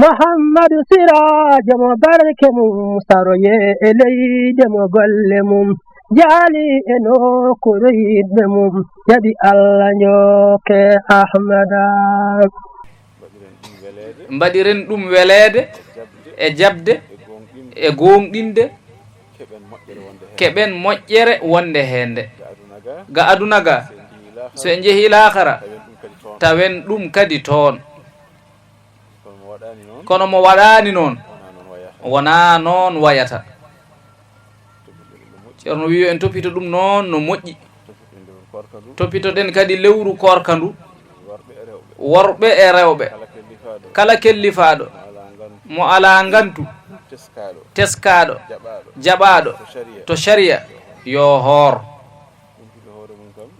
محمد سراج مبارك مستروي إلي دم قلمم جالي إنو كريد مم يدي الله نيوك أحمد mbadiren ɗum weleede e jabde e gonɗinde keɓen moƴƴere wonde hende ga aduna ga so en jeehi lahara tawen ɗum kadi toon kono mo waɗani noon wona noon wayata ceerno wi en toppito ɗum noon no moƴƴi toppitoɗen kadi lewru korkandu worɓe e rewɓe kala kellifaɗo mo ala ngantu teskaɗo jaɓaɗo to sharia yo hoor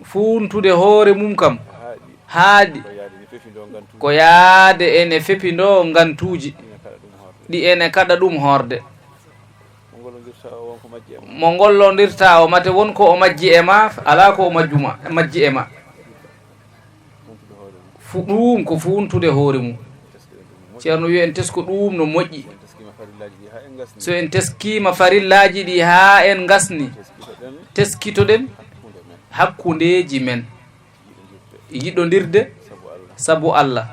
funtude hoore mum kam haaɗi ko yaade ene fepindo ngantuji ɗi ene kaɗa ɗum horde mo gollondirta o mate wonko o majji e ma ala ko o majji e ma ɗum ko funtude hoore mum ceerno wi en tesko ɗum no moƴƴi so en teskima farillaji ɗi ha en gasni teskitoɗen hakkundeji men yiɗodirde sabu Allah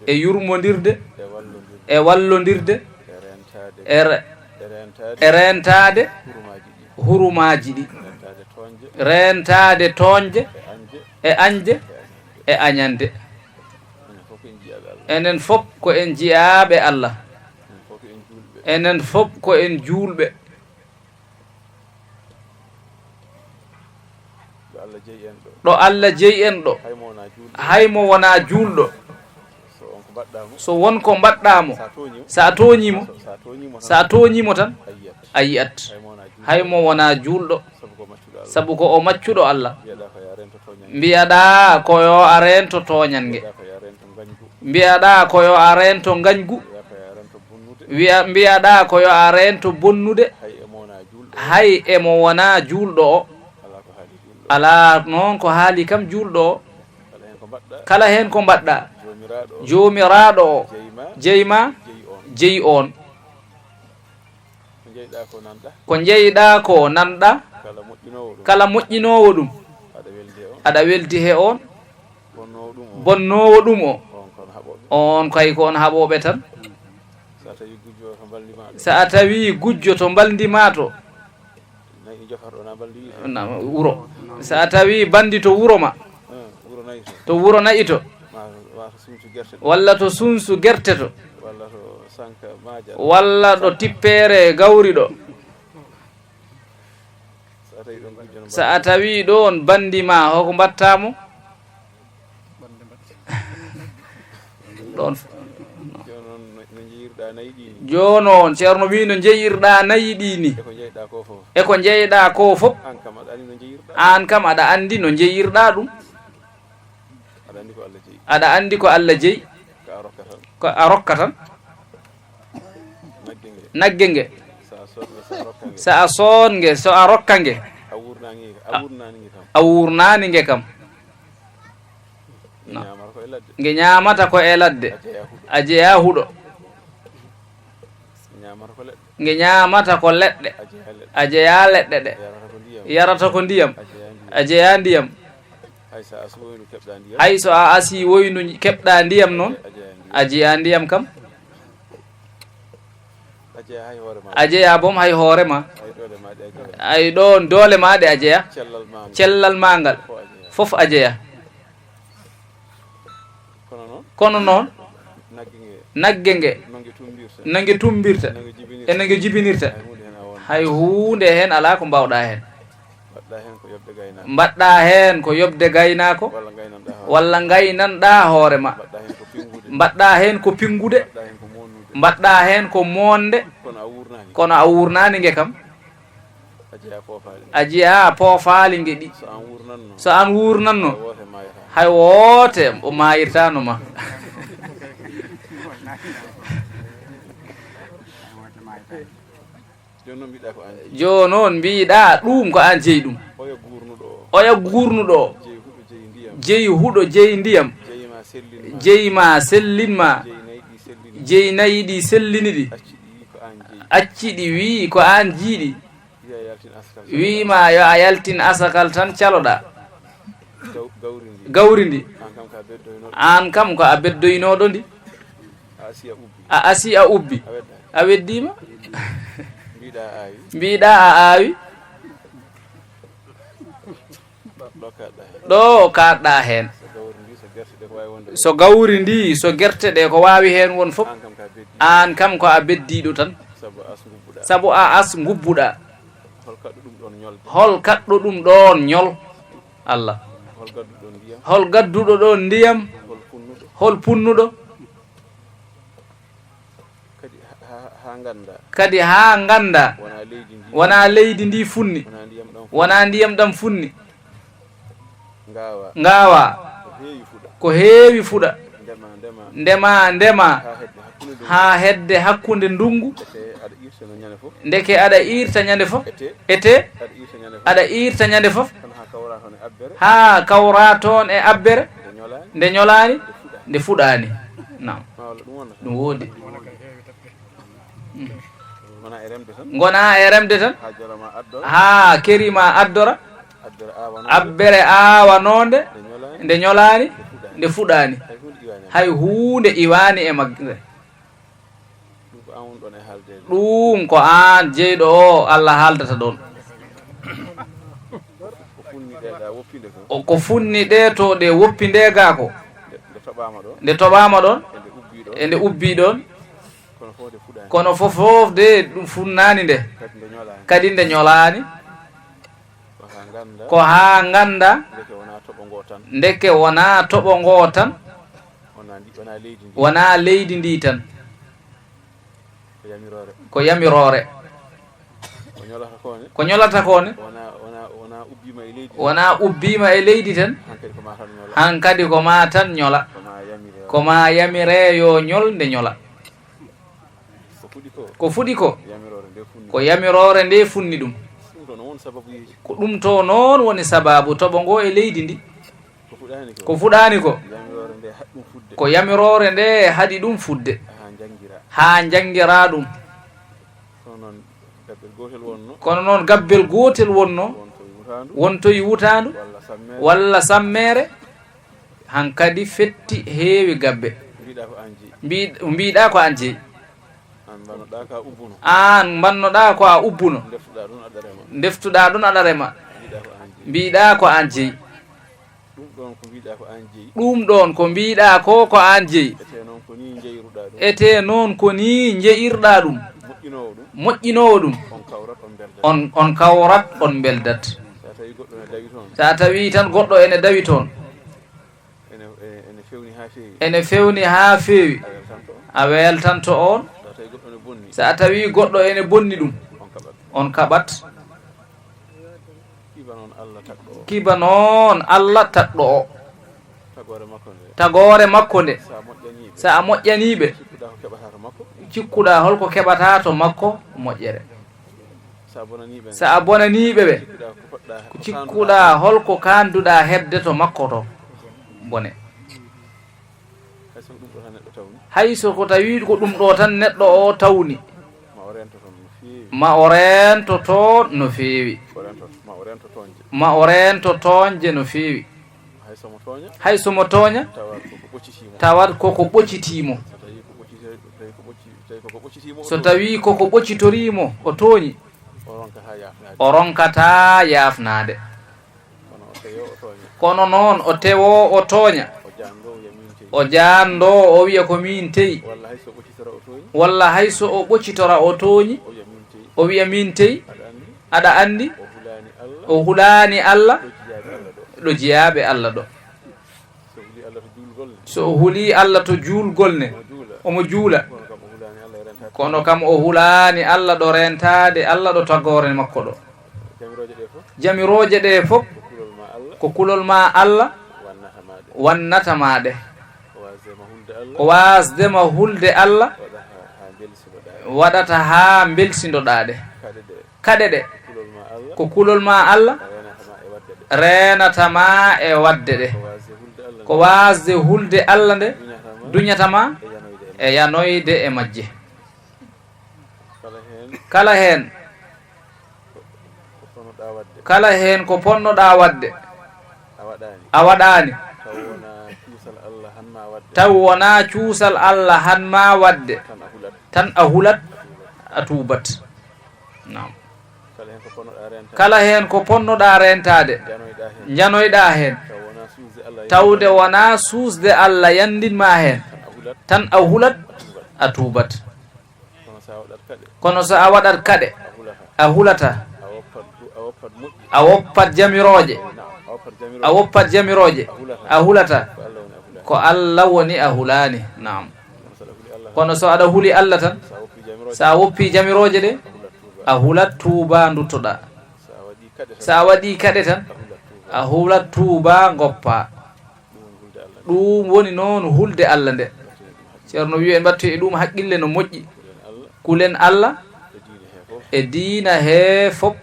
e yurmodirde e wallodirde e rentade hurumaji ɗi rentade toñje e anje e añande enen fop ko en jiyaɓe Allah enen fop ko en julɓe ɗo Allah jeyi en ɗo haymo wona julɗo so wonko mbaɗɗamo sa toñimo tan a yiyat haymo wona julɗo sabu ko o maccuɗo Allah mbiyaɗa koyo a rento toñange mbiyaɗa koyo a rento gañgu mbiyaɗa koyo a rento bonnude hay emo wona julɗo o ala noon ko haali kam julɗo o kala hen ko mbaɗɗa jomiraɗo o jeyma jeyi on ko jeyɗa ko nanɗa kala moƴƴinowo ɗum aɗa weldi he on bonnowo ɗum o on kay ko on haɓoɓe tan sa tawi gujjo to mbaldima to wuro sa tawi bandi to wuro ma to wuro nayi to walla to sunsu gerte to walla ɗo tippere gawri ɗo sa tawi ɗon bandi ma hoko mbattamo ɗon jonon ceerno wi no jeyirɗa nayi ɗini e ko jeyɗa ko fop an kam aɗa andi no jeyirɗa ɗum aɗa andi ko Allah jeyi ko a rokka tan nagge nge sa a soonge so a rokka nge a wurnani nge kam nge ñamata ko e ladde a jeeya huɗo nge ñamata ko leɗɗe a jeeya leɗɗe ɗe yarata ko ndiyam a jeeya ndiyam hay so a asi woynu keɓɗa ndiyam noon a jeeya ndiyam kam a jeeya boom hay hoorema ay ɗon doole maɗe a jeeya cellal ma ngal fof a jeeya kono noon nagge nge nange tumbirta e nange jibinirta hay hunde hen ala ko mbawɗa hen mbaɗɗa hen ko yobde gaynako walla gaynanɗa hoorema mbaɗɗa hen ko pingude mbaɗɗa hen ko monde kono a wurnani nge kam a jeeya poofaali nge ɗi so an wurnanno hay woote o mayirtano ma jonon mbiɗa ɗum ko an jeyi ɗum oya gurnuɗo jeyi huɗo jeyi ndiyam jeyima sellinma jeynayi ɗi sellini ɗi acci ɗi wi ko an jiiɗi wima yo a yaltin asakal tan caloɗa gawri ndi an kam ko a beddoynoɗo ndi a asi a ubbi a weddima mbiɗa a aawi ɗo kaɗɗa hen so gawri ndi so gerte ɗe ko wawi hen won fof an kam ko a beddiɗo tan saabu a as gubbuɗa hol kaɗɗo ɗum ɗon ñol Allah hol gadduɗo ɗon ndiyam hol punnuɗo kadi ha ganda wona leydi ndi funni wona ndiyam ɗam funni ngawa ko heewi fuɗa ndema ha hedde hakkunde ndungu ndeke aɗa irta ñande fof ete aɗa irta ñande fof ha kawra toon e abbere nde ñolani nde fuɗani nam ɗum woodi gona e remde tan ha kerima addora abbere awanode nde ñolani nde fuɗani hay hunde iwani e magre ɗum ko an jeyɗo o Allah haaldata ɗon ko funni ɗe to ɗe woppi ndega ko nde toɓama ɗon e nde ubbi ɗon kono fof de ɗum funnani nde kadi nde ñolani ko ha ganda ndeke wona toɓo ngo tan wona leydi ndi tan ko yamirore ko ñolata kone wona ubbima e leydi tan hankadi ko ma tan ñola ko ma yamire yo ñol nde ñola ko fuɗi ko yamirore nde funni ɗum ko ɗum to noon woni sababu toɓo ngo e leydi ndi ko fuɗani ko yamirore nde haɗi ɗum fudde ha jangira ɗum kono noon gabbel gotel wonno wontoyi wutandu walla sammere hankadi fetti heewi gabbe mbiɗa ko an jeeyi an bannoɗa ko a ubbuno deftuɗa ɗon aɗa rema mbiɗa ko an jeeyi ɗum ɗon ko mbiɗa ko an jeeyi ete noon ko ni jeyirɗa ɗum moƴƴinowo ɗum on kawrat on beldat sa tawi tan goɗɗo ene dawi toon ene fewni ha feewi a weltanto on sa tawi goɗɗo ene bonni ɗum on kaɓat kiba noon Allah taɗɗo o tagore makko nde sa a moƴƴaniɓe cikkuɗa holko keɓata to makko moƴƴere sa a bonaniɓe ɓe cikkuɗa holko kanduɗa hebde to makko to bone hayso ko tawi ko ɗum ɗo tan neɗɗo o tawni ma o rento toon no feewi ma o rento toonje no feewi hayso mo tooña tawat koko ɓoccitimo so tawi koko ɓoccitorimo o tooñi o ronkata yafnade kono noon o tewo o tooña o jando o wiya ko min teyi walla hayso o ɓoccitora o tooñi o wiya min teyi aɗa andi o hulani Allah ɗo jeyaɓe Allah ɗo so o huli Allah to juulgol ne omo juula kono kam o hulani Allah ɗo rentade Allah ɗo tagore makko ɗo jamiroje ɗe fof ko kulol ma Allah wannatamaɗe ko wasdema hulde Allah waɗata ha belsindoɗaɗe kaɗe ɗe ko kulol ma Allah renatama e wadde ɗe ko wasde hulde Allah nde duñatama e yanoyde e majje kala heen kala heen ko ponnoɗaa waɗde a waɗaani taw wonaa cuusal Allah han ma waɗde tan a hulat a tuubat nam kala heen ko ponnoɗaa rentaade janoyɗaa heen tawde wonaa suusde Allah yanndinma heen tan a hulat a tuubat kono so a waɗat kaɗe a hulata a woppat jamirooje a hulata ko Allah woni a hulaani nam kono so aɗa huli Allah tan so a woppi jamirooje ɗe a hulat tuuba duttoɗa so a waɗi kaɗe tan a hulat tuuba goppa ɗum woni noon hulde Allah nde ceerno wi en mbattu e ɗum haqqille no moƴƴi kulen Allah e diina he fof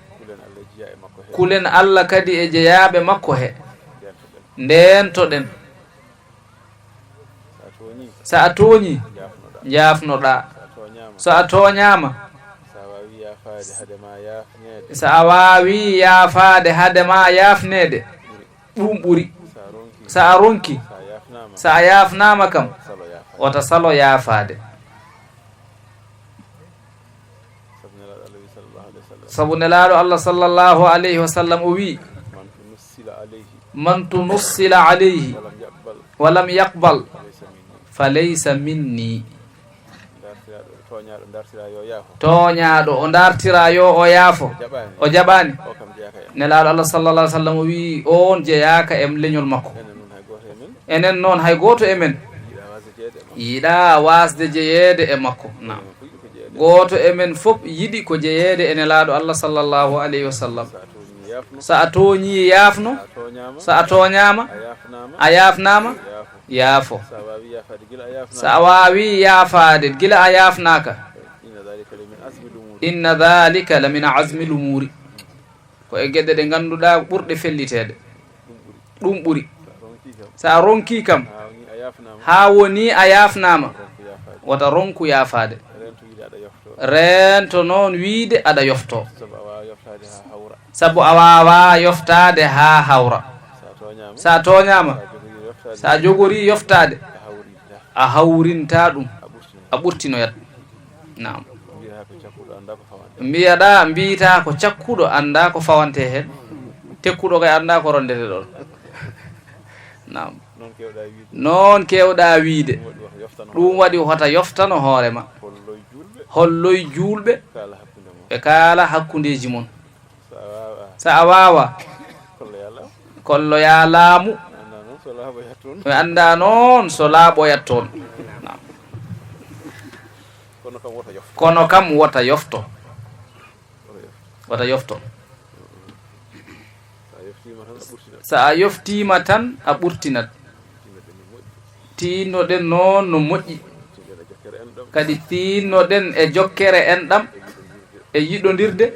kulen Allah kadi e jeyaaɓe makko he ndeentoɗen so a tooñi jaafnoɗa so a tooñaama so a waawi yaafaade hade ma yaafneede ɗum ɓuri so a ronki so a yaafnaama kam wota salo yaafaade sabu nelaaɗo Allah sallallahu alayhi wa sallam o wii man tunussila alayhi wa lam yaqbal falaysa minni tooñaaɗo o dartira yo o yaafo o jaɓaani nelaaɗo Allah sallallahu alayhi wa sallam o wii on jeyaaka e leñol makko enen noon hay gooto e men yiɗaa waasde jeyeede e makko nam gooto e men fof yiɗi ko jeyeede e nelaaɗo Allah sallallahu alayhi wa sallam so a tooñii yaafno so a tooñaama a yaafnaama yaafo so a waawi yaafaade gila a yaafnaaka inna dhalika la min azmi l'umuri ko e geɗe ɗe ngannduɗaa ɓurɗe felliteede ɗum ɓuri so a ronkii kam haa woni a yaafnaama wota ronku yaafaade rento noon wiide aɗa yoftoo sabu a waawaa yoftaade haa hawra so a tooñaama so a jogorii yoftaade a hawrintaa ɗum a ɓurtinoyat nam mbiyataa ko cakkuɗo anndaa ko fawante heen tekkuɗo kay anndaa ko rondete ɗon nam noon keewɗaa wiide ɗum waɗi hota yoftano hoore ma holloy juulɓe ɓe kaala hakkundeeji mon so a waawa kolloyaa laamu ɓe annda noon so laaɓoyat toon kono kam wota yofto so a yoftiima tan a ɓurtinat tiinnoɗen noon no moƴƴi kadi tiinnoɗen e jokkere en ɗam e yiɗondirde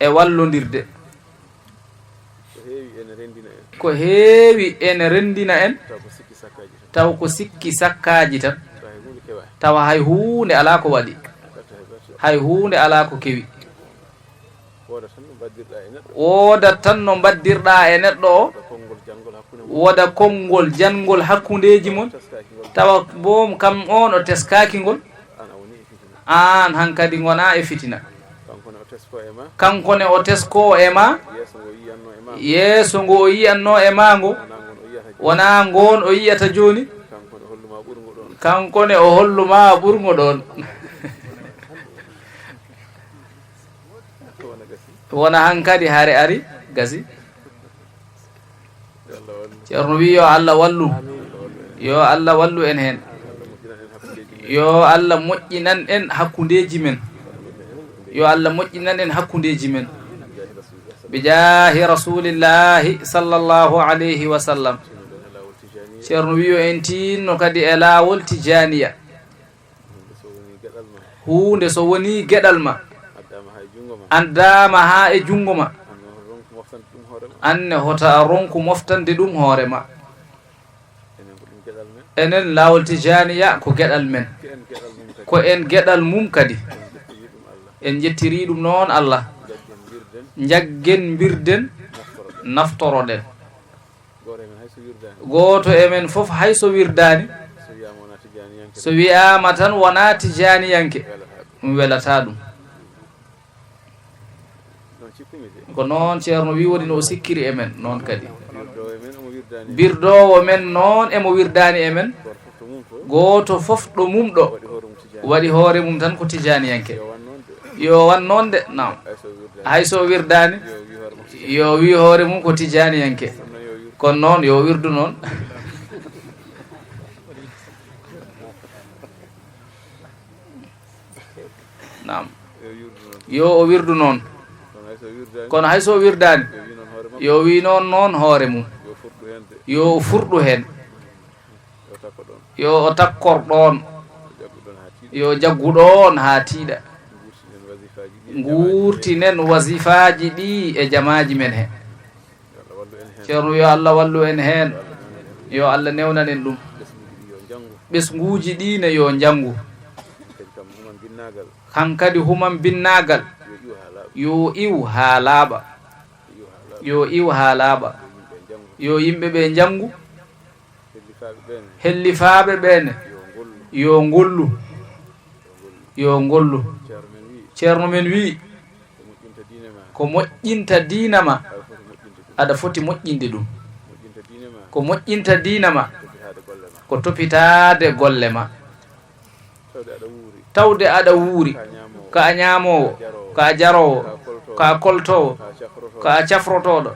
e wallondirde ko heewi ene renndina en taw ko sikki sakkaaji tan tawa hay huunde alaa ko waɗi hay huunde alaa ko kewi woodat tan no mbaddirɗaa e neɗɗo o woda konngol janngol hakkundeeji mon tawa boom kam on o teskaaki ngol aan hankadi ngonaa e fitina kankone o teskoo e ma yeeso ngo o yiyatno e ma ngo wonaa ngoon o yiyata jooni kankone o holluma ɓurgo ɗon wona hankadi hare ari gasi ceerno wi yo Allah wallu en heen yo Allah moƴƴinan en hakkundeji men yo Allah moƴƴinan en hakkundeji men bi jaahi rasulillahi sallallahu alayhi wa sallam ceerno wi yo en tinno kadi e laawol tijaniya hunde so woni geɗal ma andama ha e jungo ma anne hota ronku moftande ɗum hoore ma enen laawol tijaniya ko geɗal men ko en geɗal mum kadi en jettiri ɗum noon Allah jaggen birden naftoroɗen goto emen fof hayso wirdani so wiyama tan wona tijaniyanke ɗum welata ɗum ko noon ceerno wi woni no o sikkiri emen noon kadi birdowo men noon emo wirdani emen goto fof ɗo mum ɗo waɗi hoore mum tan ko tijaniyanke yo wan noon de nam hayso wirdani yo wi hoore mum ko tijaniyanke kono noon yo wirdu noon nam yo o wirdu noon kono hayso wirdani yo wi noon hoore mum yo furɗu hen yo o takkor ɗon yo jaggu ɗon ha tiiɗa guurtinen wasifaji ɗi e jamaji men he ceerno yo Allah wallu en hen yo Allah newnanen ɗum ɓesguji ɗi ne yo jangu hankadi human binnagal yo iw ha laaɓa yo iw ha laaɓa yo yimɓe ɓe jangu hellifaɓe ɓene yo ngollu yo ngollu ceerno men wi ko moƴƴinta diina ma aɗa foti moƴƴinde ɗum ko moƴƴinta diina ma ko topitade golle ma tawde aɗa wuuri ka ñaamowo ka jarowo ka koltowo ka cafrotoɗo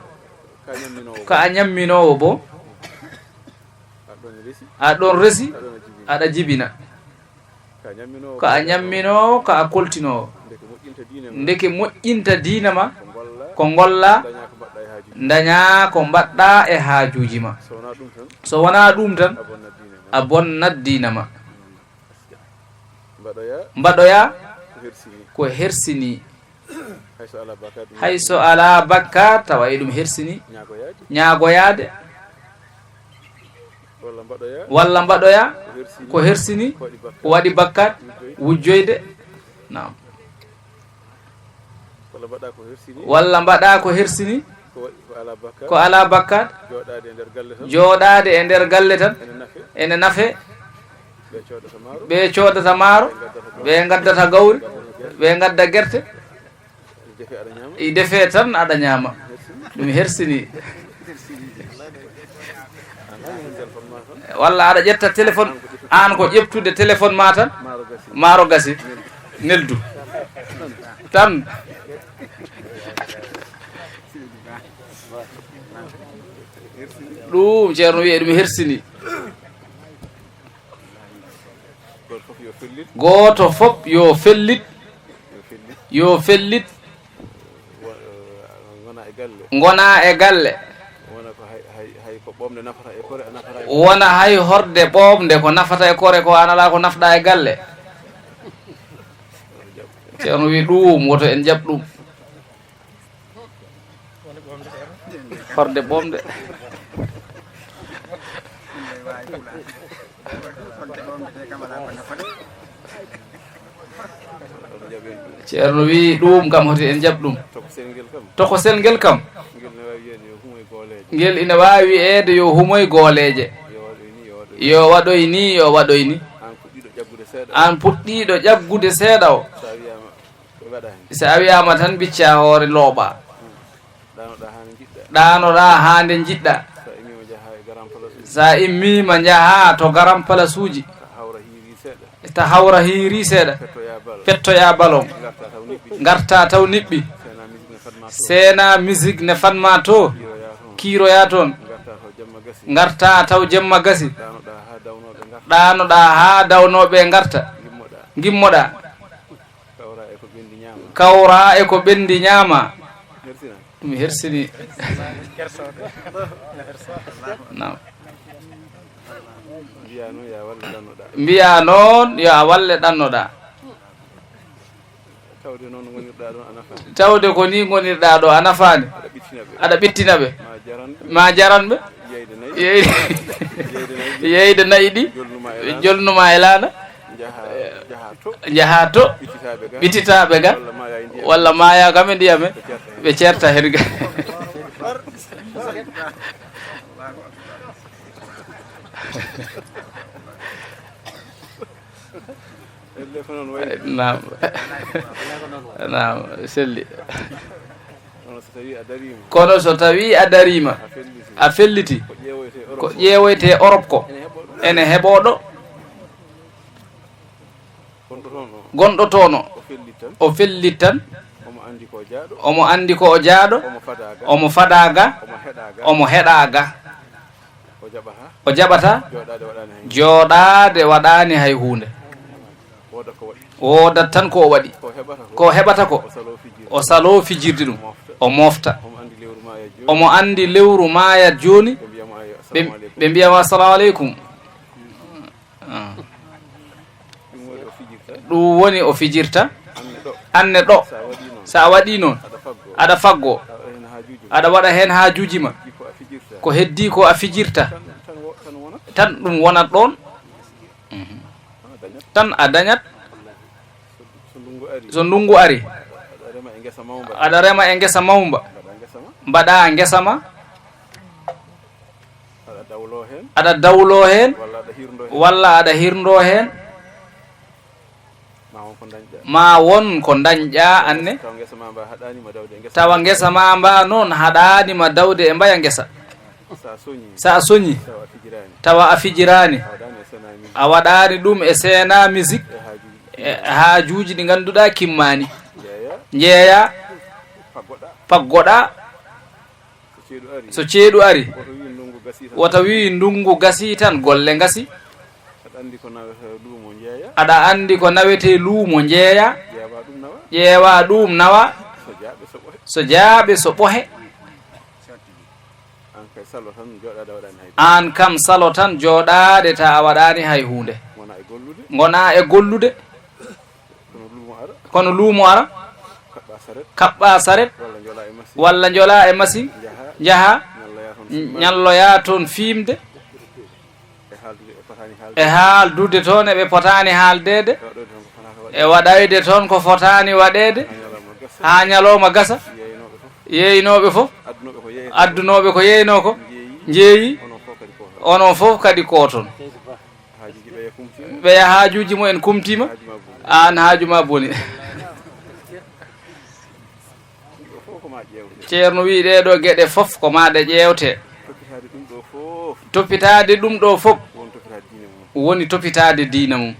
ka ñamminowo bo aɗon resi aɗa jibina ka ñamminowo ka koltinowo ndeke moƴƴinta diina ma ko golla daña ko mbaɗɗa e haajuji ma so wona ɗum tan a bonnat diina ma mbaɗoya ko hersini hayso ala bakka tawa e ɗum hersini ñaagoyaade walla mbaɗoya ko hersini ko waɗi bakkat wujjoyde nam walla mbaɗa ko hersini ko ala bakkat jooɗade e nder galle tan ene nafe ɓe coodata maaro ɓe gaddata gawri ɓe gadda gerte i defe tan aɗa ñaama ɗum hersini walla aɗa ƴetta téléphone an ko ƴeftude téléphone ma tan maaro gasi neldu tan ɗum ceerno wiye ɗum hersini goto fof yo fellit gona e galle wona hay horde ɓomde ko nafata e kore ko anala ko nafɗa e galle ceerno wi ɗum woto en jaɓ ɗum horde ɓomde ceerno wi ɗum kam hoti en jaɓ ɗum toko selngel kam ngel ina wawi wi'ede yo humoye gooleje yo waɗoy ni yo waɗoy ni an puɗɗiɗo ƴaggude seeɗa o so a wiyama tan bicca hoore looɓa ɗanoɗa hande jiɗɗa sa immima jaaha to garam place uji ta hawra hiiri seeɗa pettoya balon garta taw niɓɓi sena musique ne fanma to kiiroya toon garta taw jemma gasi ɗanoɗa ha dawnoɓe garta gimmoɗa kawra e ko ɓendi ñaama ɗum hersini nam mbiya noon yo a walle ɗannoɗa tawde ko ni gonirɗa ɗo a nafani aɗa ɓittinaɓe ma jaranɓe yeyde nayi ɗi jolnuma e laana jaha to ɓititaɓe ga walla maya kam e ndiyame ɓe certa hen ga nam nam selli kono so tawi a darima a felliti ko ƴeewoyte Europe ko ene heɓoɗo gonɗo toon o fellit tan omo andi ko o jaaɗo omo fadaga omo heɗaga o jaɓata jooɗade waɗani hay hunde wodat tan ko o waɗi ko heɓata ko o salo fijirde ɗum o mofta omo andi lewru mayat joni ɓe mbiyama assalamu aleykum ɗum woni o fijirta anne ɗo sa waɗi noon aɗa faggo aɗa waɗa hen hajuji ma ko heddi ko a fijirta tan ɗum wonat ɗon tan a dañat so ndungu ari aɗa rema e ngesa mawba mbaɗa ngesa ma aɗa dawlo hen walla aɗa hirdo hen ma won ko dañƴa anne tawa ngesa ma mba noon haɗanima dawde e mbaya ngesa sa soñi tawa a fijirani a waɗani ɗum e sena musique hajuji ɗi ganduɗa kimmani jeeya paggoɗa so ceeɗu ari wota wi ndungu gasi tan golle gasi aɗa andi ko nawete luumo jeeya ƴeewa ɗum nawa so jaaɓe so ɓohe an kam salo tan jooɗade ta a waɗani hay hunde gona e gollude kono luumo ara kaɓɓa saret walla jola e machine jaha ñalloya toon fiimde e haaldude toon eɓe potani haaldede e waɗayde toon ko fotani waɗede ha ñalowma gasa yeynoɓe fof addunoɓe ko yeyno ko jeeyi onon fof kadi ko toon ɓeya hajuji mumen kumtima an haajuma boni ceerno wi ɗeɗo gueɗe fof ko maɗe ƴewte toppitade ɗum ɗo fof woni toppitade diina mum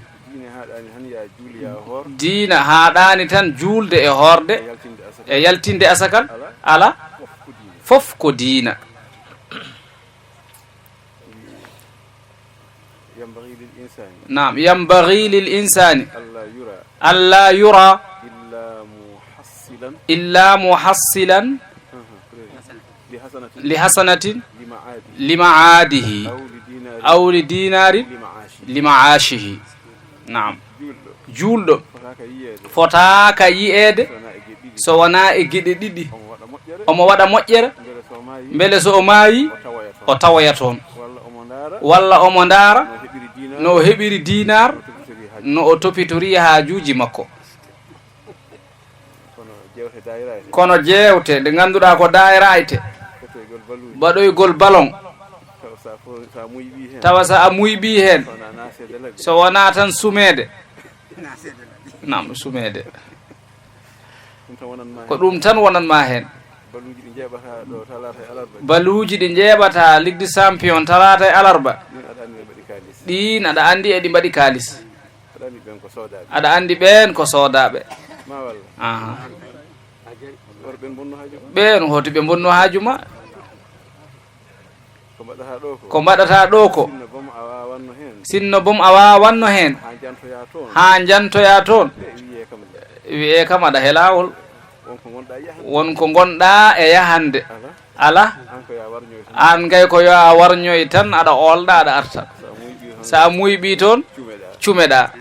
diina haɗani tan julde e horde e yaltinde asakal ala fof ko diina نعم ينبغي للإنسان ألا يرى إلا محصلا لحسنة لمعاده أو لدينار لمعاشه نعم جولد فتاك يئد سوانا إجد ديدي أما ودا مؤجر بل سو ماي o tawoya toon walla omo ndaara no o heɓiri dinar no o topitori haajuji makko kono jewte nde ngannduɗaa ko daayirayte baɗoygol ballon tawa sa a muyɓi heen so wonaa tan sumeede nam sumeede ko ɗum tan wonanma heen baluuji ɗi njeeɓata ligdi champion talata e alarba ɗin aɗa anndi e ɗi mbaɗi kaalis aɗa anndi ɓeen ko soodaɓe ɓeen hoti ɓe bonno haaju ma ko mbaɗata ɗo ko sinno bom a wawanno heen ha jantoya toon wiye kam aɗa he laawol wonko gonɗa e yahande ala an kay ko yo a warñoy tan aɗa olɗa aɗa arta sa muyɓi toon cumeɗa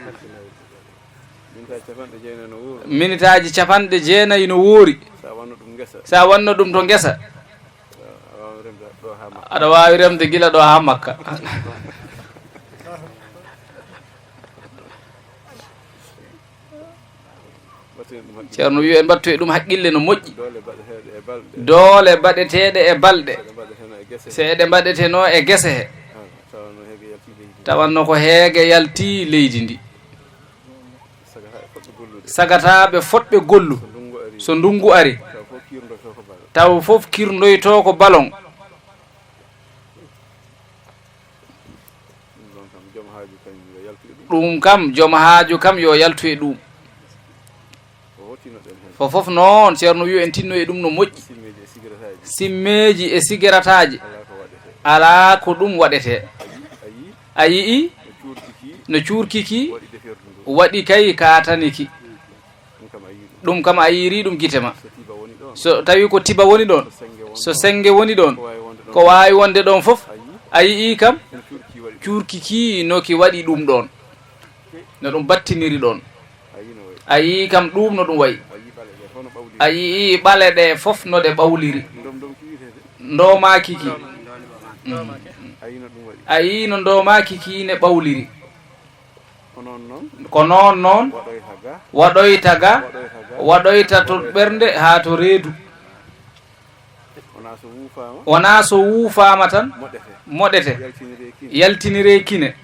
minitaji 90 no woori sa wanno ɗum to ngesa aɗa wawi remde gila ɗo ha Makka. ceerno wi en mbattu e ɗum haqqille no moƴƴi. doole baɗeteɗe e balɗe se eɗe mbaɗeteno e gese he tawanno ko heege yalti leydi ndi. sagataɓe fotɓe gollu so ndungu ari taw fof kirdoyto ko balon. ɗum kam joom haaju kam yo yaltu e ɗum fofof noon ceerno wi en tinno e ɗum no moƴƴi. simmeji e sigarataji ala ko ɗum waɗete. a yii no cuurkiki waɗi kay kataniki ɗum kam a yiri ɗum gitema. so tawi ko tiba woni ɗon so senge woni ɗon ko wawi wonde ɗon fof a yii kam cuurkiki noki waɗi ɗum ɗon no ɗum battiniri ɗon. a yii kam ɗum no ɗum wayi. a yii ɓale ɗe fof no ɗe ɓawliri ndomakiki. a yii no ndomakiki ne ɓawliri. ko noon noon waɗoyta ga waɗoyta to ɓernde ha to reedu. wona so wuufama tan moɗete yaltinire kine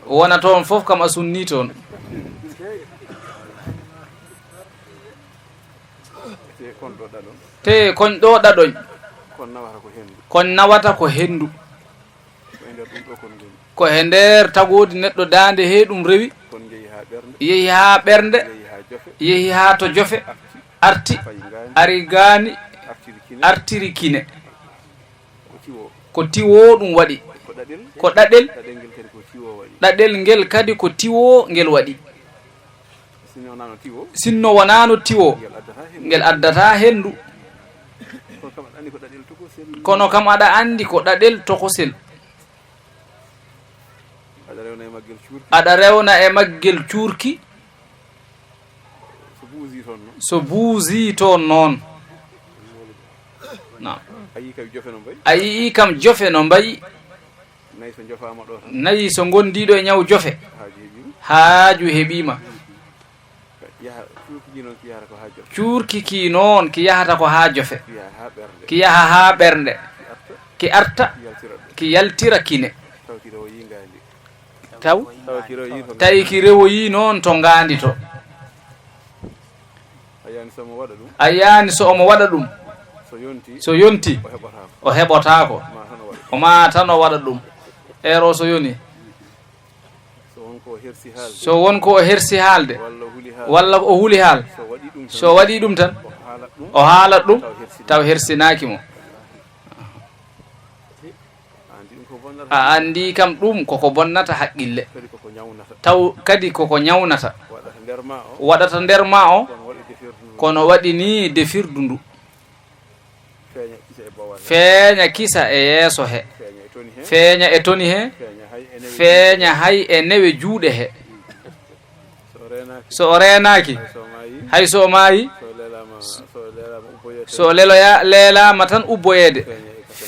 wona toon fof kam a sunni toon. te koñ ɗo ɗaɗoñ kon nawata ko hendu ko he nder tagodi neɗɗo dande he ɗum rewi yehi ha ɓernde yehi ha to jofe arti ari gaani artiri kine ko tiwo ɗum waɗi ko ɗaɗel ɗaɗel ngel kadi ko tiwo ngel waɗi. sinno wonano tiwo ngel addata hendu kono kam aɗa andi ko ɗaɗel tokosel aɗa rewna e maggel cuurki so buusi toon noon. a yii kam jofe no mbayi nayi so gondiɗo e ñaw jofe haaju heɓima. cuurki ki noon ki yahata ko ha jofe ki yaha ha ɓernde ki arta ki yaltira kine tawi ki rewoyi noon to ngandi to. a yani so omo waɗa ɗum so yonti o heɓotako o ma tan o waɗa ɗum ero so yoni so wonko o hersi haalde walla o huuli haal so waɗi ɗum tan o haalat ɗum taw hersinaki mo. a andi kam ɗum koko bonnata haqqille taw kadi koko ñawnata waɗata nder ma o kono waɗi ni defirdu ndu feeña kisa e yeeso he feeña e toni he feeña hay e newe juuɗe he so o renaki hay so o maayi so leelama tan ubboyede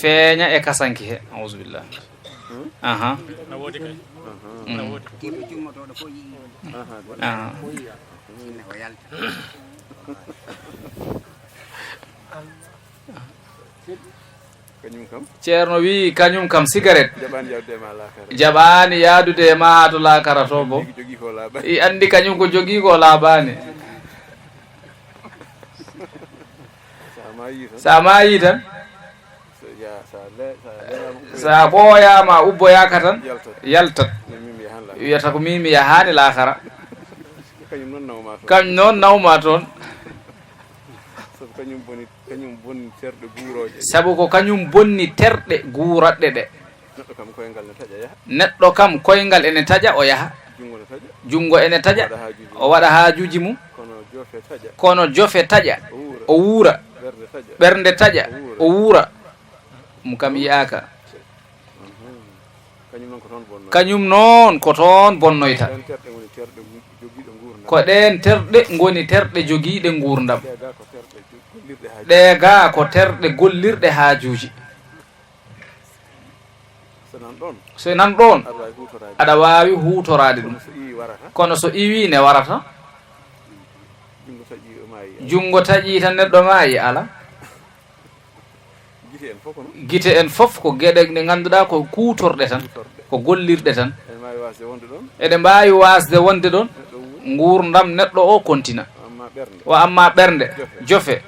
feeña e kasanki he auzubillah. aha ceerno wi kañum kam cigarette jaɓani yaadude e ma ha to laakara to bo i andi kañum ko jogui ko laaɓani sa maayi tan sa ɓooyama ubboyaka tan yaltat wiyata ko mimi yahani laakara kañum noon nawma toon sabu ko kañum bonni terɗe guuratɗe ɗe neɗɗo kam koyngal ene taƴa o yaha junngo ene taƴa o waɗa haajuji mum kono jofe taƴa o wuura ɓernde taƴa o wuura ɗum kam yiyaka kañum noon ko toon bonnoyta ko ɗen terɗe ngoni terɗe jogiiɗe nguurdam ɗe ga ko terɗe gollirɗe haajuji so nan ɗon aɗa wawi hutorade ɗum kono so iwi ne warata jungo taƴi tan neɗɗo maayi ala gite en fof ko geɗe ɗe ganduɗa ko kutorɗe tan ko gollirɗe tan eɗe mbawi wasde wonde ɗon gurdam neɗɗo o kontina wa amma ɓernde jofe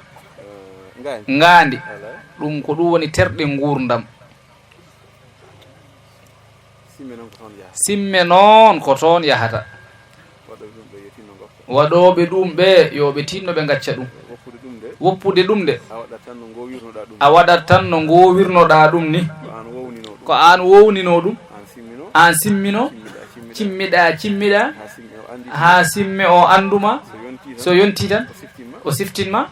ngandi ɗum ko ɗum woni terɗe gurdam simme noon ko toon yahata waɗoɓe ɗum ɓe yoɓe tinno ɓe gacca ɗum woppude ɗum de a waɗat tan no gowirnoɗa ɗum ni ko an wownino ɗum an simmino cimmiɗa ha simme o anduma so yonti tan o siftinma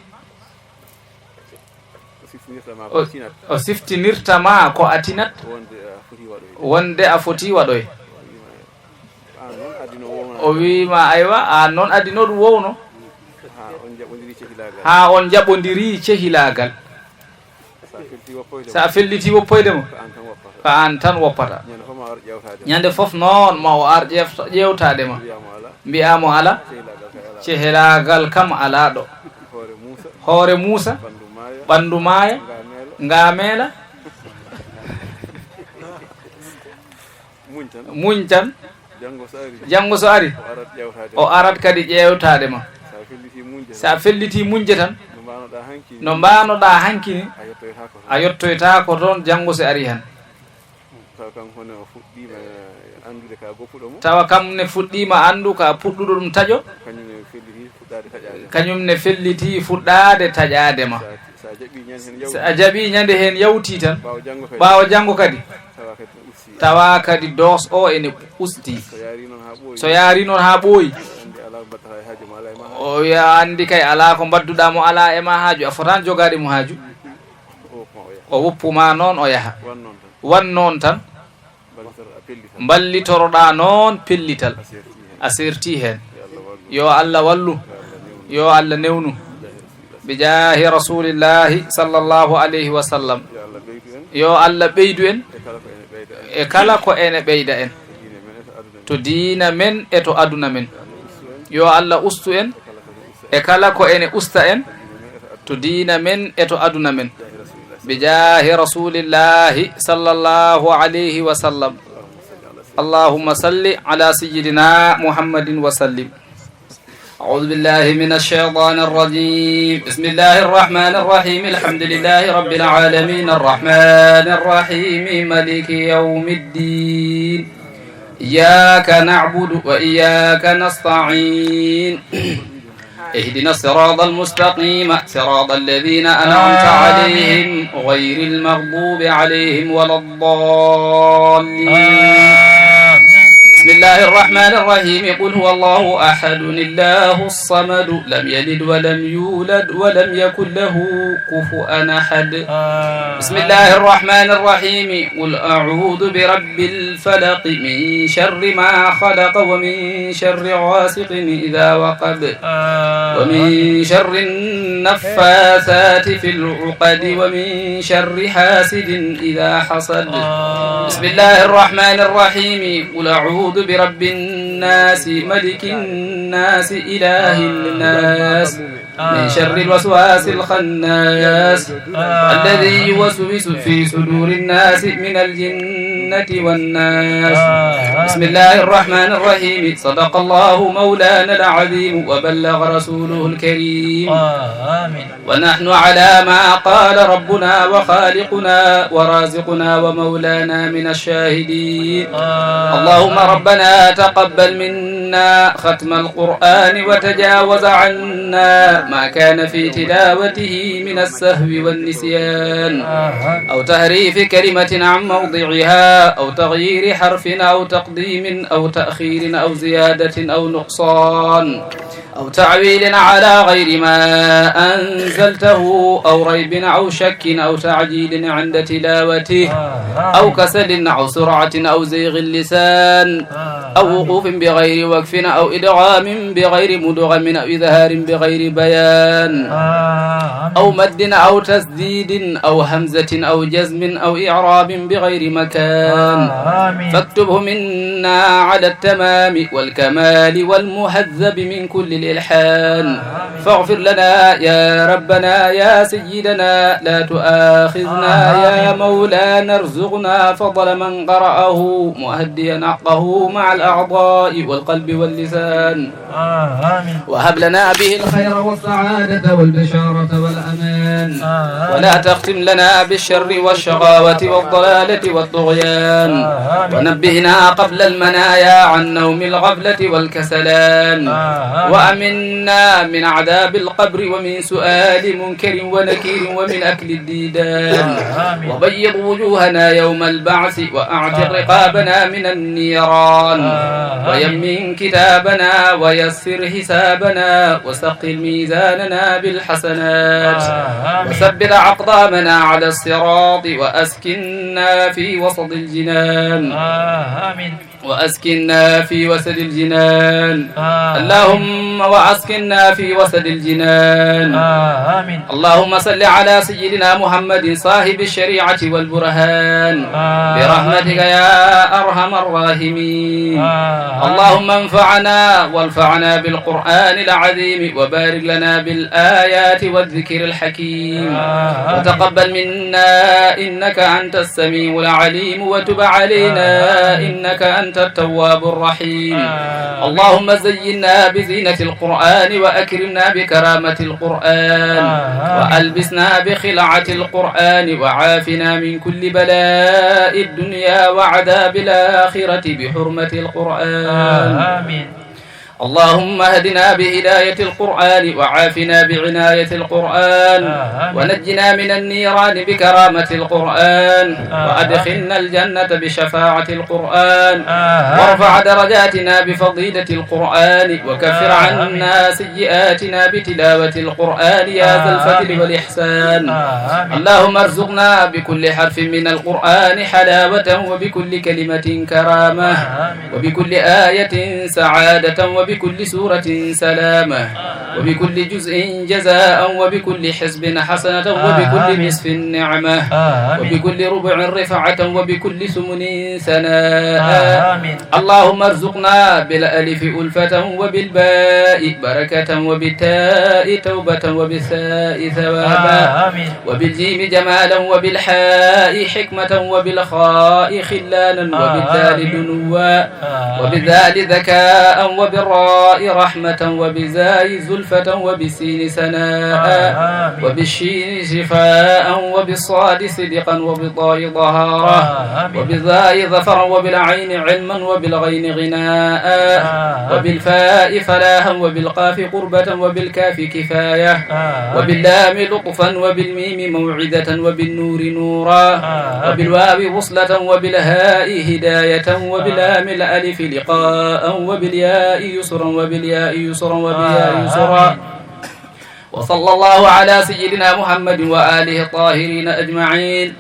o siftinirtama ko a tinat wonde a foti waɗoy o wima aywa an noon adino ɗum wowno ha on jaɓodiri cehilagal sa felliti woppoydemo ko an tan woppata ñande foof noon ma o ar ƴewtadema mbiyamo ala cehilagal kam ala ɗo hoore Moussa ɓandu Maya ngamela muñ tan janggo so ari o arat kadi ƴewtadema sa felliti muñje tan no mbanoɗa hankini a yettoyta ko toon janggo so ari han tawa kam ne fuɗɗima andu ka puɗɗuɗo ɗum taƴo kañum ne felliti fuɗɗade taƴadema so a jaaɓi ñande hen yawti tan ɓawo janggo kadi tawa kadi dos o ene usti so yaari noon ha ɓooyi o wiya andi kay ala ko mbadduɗamo ala e ma haaju a fotan jogade mo haaju o woppuma noon o yaha wan noon tan mballitoroɗa noon pellital a serti hen yo Allah wallu yo Allah newnu bi jahi rasulillahi sallallahu alayhi wa sallam yo Allah ɓeydu en e kala ko ene ɓeyda en to diina men e to aduna men yo Allah ustu en e kala ko ene usta en to diina men e to aduna men bi jahi rasulillahi sallallahu alayhi wa sallam اللهم صل على سيدنا محمد وسلم أعوذ بالله من الشيطان الرجيم بسم الله الرحمن الرحيم الحمد لله رب العالمين الرحمن الرحيم مالك يوم الدين إياك نعبد وإياك نستعين اهدنا الصراط المستقيم صراط الذين أنعمت عليهم غير المغضوب عليهم ولا الضالين بسم الله الرحمن الرحيم قل هو الله أحد الله الصمد لم يلد ولم يولد ولم يكن له كفوا أحد بسم الله الرحمن الرحيم قل أعوذ برب الفلق من شر ما خلق ومن شر غاسق إذا وقب ومن شر النفاثات في العقد ومن شر حاسد إذا حسد بسم الله الرحمن الرحيم قل أعوذ برب الناس ملك الناس إله الناس من شر الوسواس الخناس الذي يوسوس في صدور الناس من الجنة والناس بسم الله الرحمن الرحيم صدق الله مولانا العظيم وبلغ رسوله الكريم ونحن على ما قال ربنا وخالقنا ورازقنا ومولانا من الشاهدين اللهم ربنا تقبل منا ختم القرآن وتجاوز عنا ما كان في تلاوته من السهو والنسيان أو تحريف كلمة عن موضعها أو تغيير حرف أو تقديم أو تأخير أو زيادة أو نقصان أو تعويل على غير ما أنزلته أو ريب أو شك أو تعجيل عند تلاوته أو كسل أو سرعة أو زيغ اللسان أو وقوف بغير وقف أو إدغام بغير مدغم أو إظهار بغير بيان أو مد أو تسديد أو همزة أو جزم أو إعراب بغير مكان فاكتبه منا على التمام والكمال والمهذب من كل الإلحان فاغفر لنا يا ربنا يا سيدنا لا تؤاخذنا يا مولانا ارزقنا فضل من قرأه مؤديا حقه مع الأعضاء والقلب واللسان وهب لنا به الخير والسعادة والبشارة والأمان ولا تختم لنا بالشر والشقاوة والضلالة والطغيان ونبهنا قبل المنايا عن نوم الغفلة والكسلان وأمنا من عذاب القبر ومن سؤال منكر ونكير ومن أكل الديدان وبيض وجوهنا يوم البعث وأعتق رقابنا من النيران ويمن كتابنا ويسر حسابنا وثقل ميزاننا بالحسنات وثبت أقدامنا على الصراط وأسكننا في وسط الجنان وأسكننا في وسط الجنان اللهم وأسكننا في وسط الجنان اللهم صل على سيدنا محمد صاحب الشريعة والبرهان برحمتك يا أرحم الراحمين اللهم انفعنا وانفعنا بالقرآن العظيم وبارك لنا بالآيات والذكر الحكيم وتقبل منا إنك أنت السميع العليم وتب علينا إنك أنت التواب الرحيم اللهم زينا بزينة القرآن وأكرمنا بكرامة القرآن وألبسنا بخلعة القرآن وعافنا من كل بلاء الدنيا وعذاب الآخرة بحرمة القرآن آمين اللهم اهدنا بهداية القرآن وعافنا بعناية القرآن ونجنا من النيران بكرامة القرآن وأدخلنا الجنة بشفاعة القرآن وارفع درجاتنا بفضيلة القرآن وكفر عنا سيئاتنا بتلاوة القرآن يا ذا الفضل والإحسان اللهم ارزقنا بكل حرف من القرآن حلاوة وبكل كلمة كرامة وبكل آية سعادة وبكل سورة سلامة وبكل جزء جزاء وبكل حزب حسنة وبكل نصف نعمة وبكل ربع رفعة وبكل ثمن ثناء اللهم ارزقنا بالألف ألفة وبالباء بركة وبالتاء توبة وبالثاء ثوابا وبالجيم جمالا وبالحاء حكمة وبالخاء خلانا وبالدال دنوا وبالذال ذكاء وبالراء رحمة وبزاي زلفة وبالسين سناء وبالشين شفاء وبالصاد صدقا وبالطاء ظهارا وبالذاء ظفرا وبالعين علما وبالغين غناء وبالفاء فلاحا وبالقاف قربة وبالكاف كفاية وباللام لطفا وبالميم موعدة وبالنور نورا وبالواو وصلة وبالهاء هداية وباللام الألف لقاء وبالياء يسرا وبالياء يسرا وبالياء يسرا وصلى الله على سيدنا محمد وآله الطاهرين أجمعين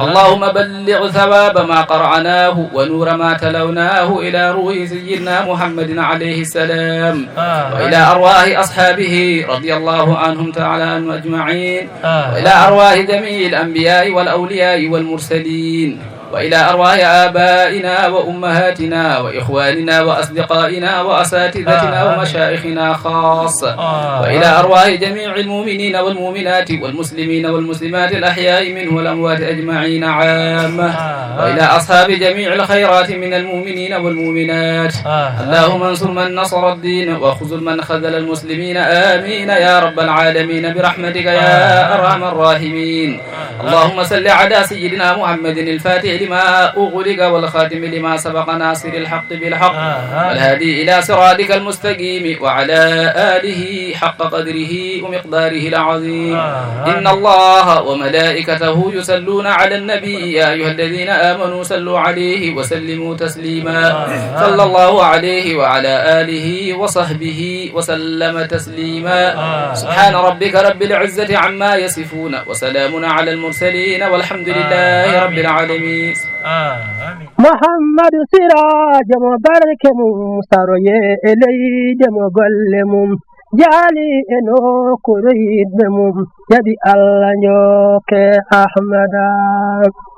اللهم بلغ ثواب ما قرأناه ونور ما تلوناه إلى روح سيدنا محمد عليه السلام وإلى أرواح أصحابه رضي الله عنهم تعالى أجمعين وإلى أرواح جميع الأنبياء والأولياء والمرسلين وإلى أرواح آبائنا وأمهاتنا وإخواننا وأصدقائنا وأساتذتنا ومشايخنا خاصة وإلى أرواح جميع المؤمنين والمؤمنات والمسلمين والمسلمات الأحياء منه والأموات أجمعين عامة وإلى أصحاب جميع الخيرات من المؤمنين والمؤمنات اللهم انصر من نصر الدين وخذل من خذل المسلمين آمين يا رب العالمين برحمتك يا أرحم الراحمين اللهم صل على سيدنا محمد الفاتح لما أغلق والخاتم لما سبق ناصر الحق بالحق والهادي إلى صراطك المستقيم وعلى آله حق قدره ومقداره العظيم إن الله وملائكته يصلون على النبي يا أيها الذين آمنوا صلوا عليه وسلموا تسليما صلى الله عليه وعلى آله وصحبه وسلم تسليما سبحان ربك رب العزة عما يصفون وسلام على المرسلين المرسلين والحمد لله رب العالمين محمد سراج مبارك مستروي إلي دم قلمم جالي إنو كريد مم يدي الله نيوك أحمد